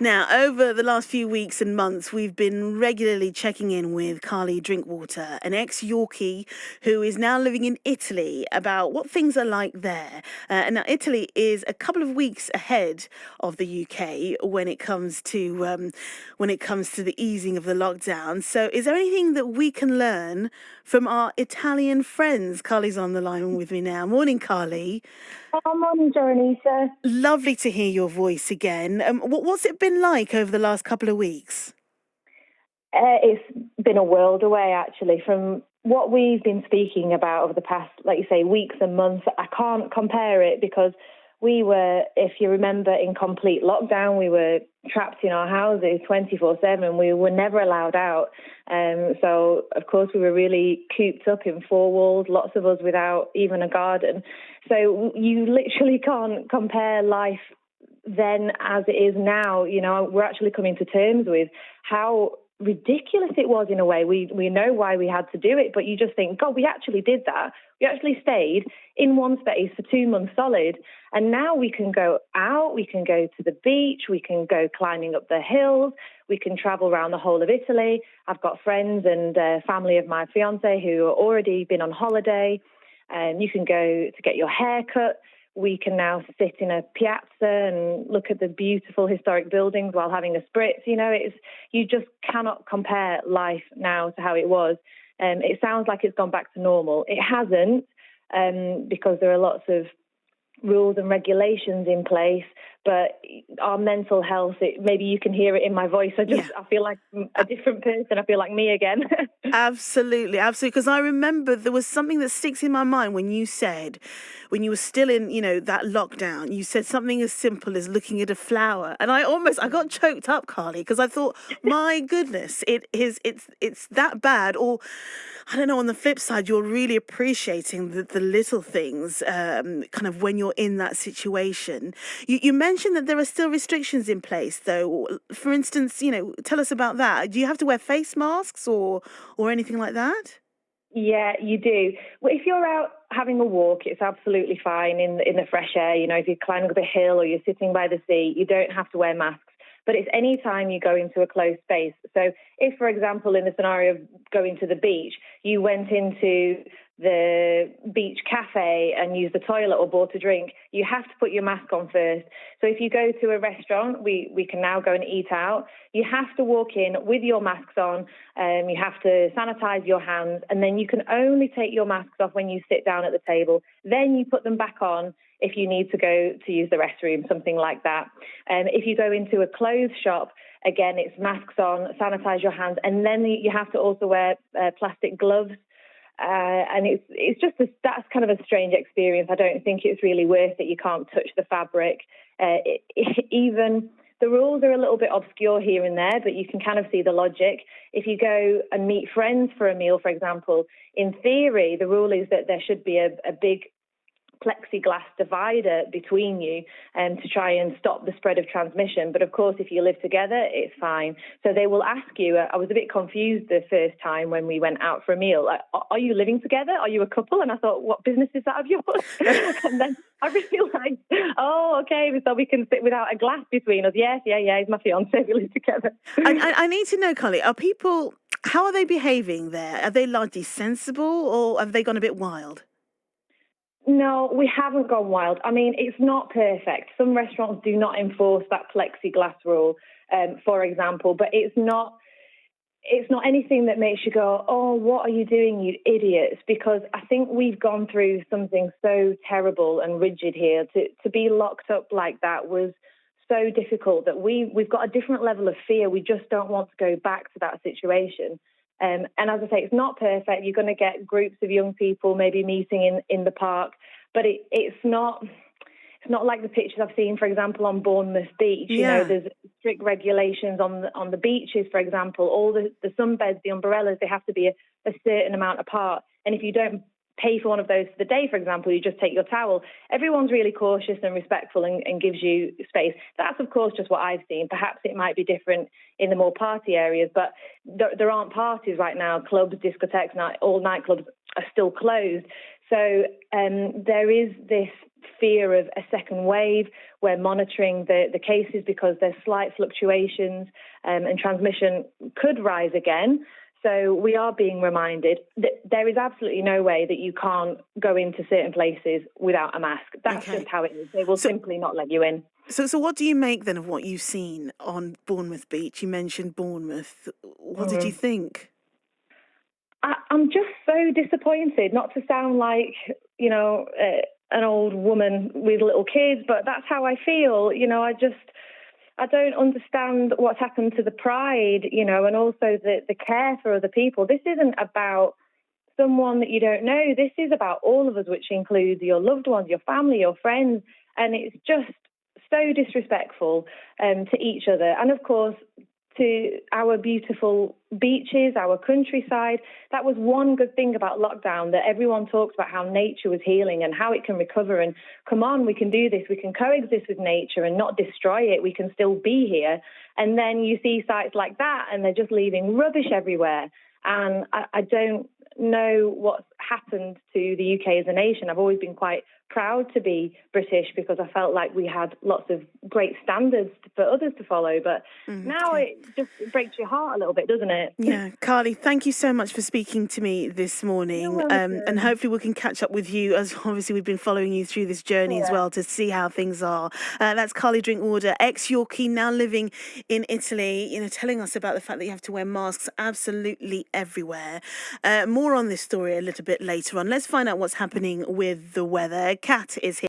Now, over the last few weeks and months, we've been regularly checking in with Carly Drinkwater, an ex-Yorkie who is now living in Italy, about what things are like there. And now Italy is a couple of weeks ahead of the UK when it comes to the easing of the lockdown. So, is there anything that we can learn from our Italian friends? Carly's on the line with me now. Morning, Carly. Oh, morning, Joanita. Lovely to hear your voice again. What's it been like over the last couple of weeks? It's been a world away, actually, from what we've been speaking about over the past, like you say, weeks and months. I can't compare it because we were, if you remember, in complete lockdown. We were trapped in our houses 24/7. We were never allowed out. So, of course, we were really cooped up in four walls, lots of us without even a garden. So you literally can't compare life then as it is now. You know, we're actually coming to terms with how ridiculous it was in a way. We know why we had to do it, but you just think, God, we actually did that. We actually stayed in one space for 2 months solid. And now we can go out, we can go to the beach, we can go climbing up the hills, we can travel around the whole of Italy. I've got friends and family of my fiance who have already been on holiday. You can go to get your hair cut. We can now sit in a piazza and look at the beautiful historic buildings while having a spritz. You know, you just cannot compare life now to how it was. It sounds like it's gone back to normal. It hasn't, because there are lots of rules and regulations in place, but our mental health, maybe you can hear it in my voice. I feel like a different person. I feel like me again. Absolutely, absolutely. Because I remember there was something that sticks in my mind when you said, when you were still in, that lockdown, you said something as simple as looking at a flower. And I got choked up, Carly, because I thought, my goodness, it's that bad. Or, I don't know, on the flip side, you're really appreciating the little things, kind of when you're in that situation. You mentioned that there are still restrictions in place, though. For instance, tell us about that. Do you have to wear face masks or anything like that? Yeah, you do. Well, if you're out having a walk, it's absolutely fine in the fresh air. You know, if you're climbing up a hill or you're sitting by the sea, you don't have to wear masks. But it's any time you go into a closed space. So if, for example, in the scenario of going to the beach, you went into the beach cafe and used the toilet or bought a drink, you have to put your mask on first. So if you go to a restaurant, we can now go and eat out. You have to walk in with your masks on. You have to sanitize your hands, and then you can only take your masks off when you sit down at the table. Then you put them back on if you need to go to use the restroom, something like that. If you go into a clothes shop, again, it's masks on, sanitize your hands, and then you have to also wear plastic gloves. And that's kind of a strange experience. I don't think it's really worth it. You can't touch the fabric. Even the rules are a little bit obscure here and there, but you can kind of see the logic. If you go and meet friends for a meal, for example, in theory, the rule is that there should be a big plexiglass divider between you to try and stop the spread of transmission. But of course, if you live together, it's fine. So they will ask you, I was a bit confused the first time when we went out for a meal, like, are you living together? Are you a couple? And I thought, what business is that of yours? And then I realised, oh, okay, so we can sit without a glass between us. Yes, yeah, he's my fiance, we live together. I need to know, Carly, how are they behaving there? Are they largely sensible or have they gone a bit wild? No, we haven't gone wild. I mean, it's not perfect. Some restaurants do not enforce that plexiglass rule, for example, but it's not anything that makes you go, oh, what are you doing, you idiots? Because I think we've gone through something so terrible and rigid here. To be locked up like that was so difficult that we've got a different level of fear. We just don't want to go back to that situation. And as I say, it's not perfect. You're going to get groups of young people maybe meeting in the park, but it's not like the pictures I've seen, for example, on Bournemouth Beach. Yeah. You know, there's strict regulations on the beaches, for example. All the sunbeds, the umbrellas, they have to be a certain amount apart. And if you don't pay for one of those for the day, for example, you just take your towel. Everyone's really cautious and respectful and gives you space. That's, of course, just what I've seen. Perhaps it might be different in the more party areas, but there aren't parties right now. Clubs, discotheques, all nightclubs are still closed. So there is this fear of a second wave. We're monitoring the cases because there's slight fluctuations, and transmission could rise again. So we are being reminded that there is absolutely no way that you can't go into certain places without a mask. That's just how it is. They will simply not let you in. So what do you make then of what you've seen on Bournemouth Beach? You mentioned Bournemouth. What did you think? I'm just so disappointed, not to sound like, an old woman with little kids, but that's how I feel. I don't understand what's happened to the pride, and also the care for other people. This isn't about someone that you don't know. This is about all of us, which includes your loved ones, your family, your friends. And it's just so disrespectful to each other. And of course, to our beautiful beaches, our countryside. That was one good thing about lockdown, that everyone talked about how nature was healing and how it can recover. And come on, we can do this. We can coexist with nature and not destroy it. We can still be here. And then you see sites like that and they're just leaving rubbish everywhere. And I don't know what's happened to the UK as a nation. I've always been quite proud to be British because I felt like we had lots of great standards for others to follow. But now it just breaks your heart a little bit, doesn't it? Yeah. Carly, thank you so much for speaking to me this morning. And hopefully we can catch up with you, as obviously we've been following you through this journey as well, to see how things are. That's Carly Drinkwater, ex-Yorkie, now living in Italy, telling us about the fact that you have to wear masks absolutely everywhere. More on this story a little bit later on. Let's find out what's happening with the weather. Kat is here.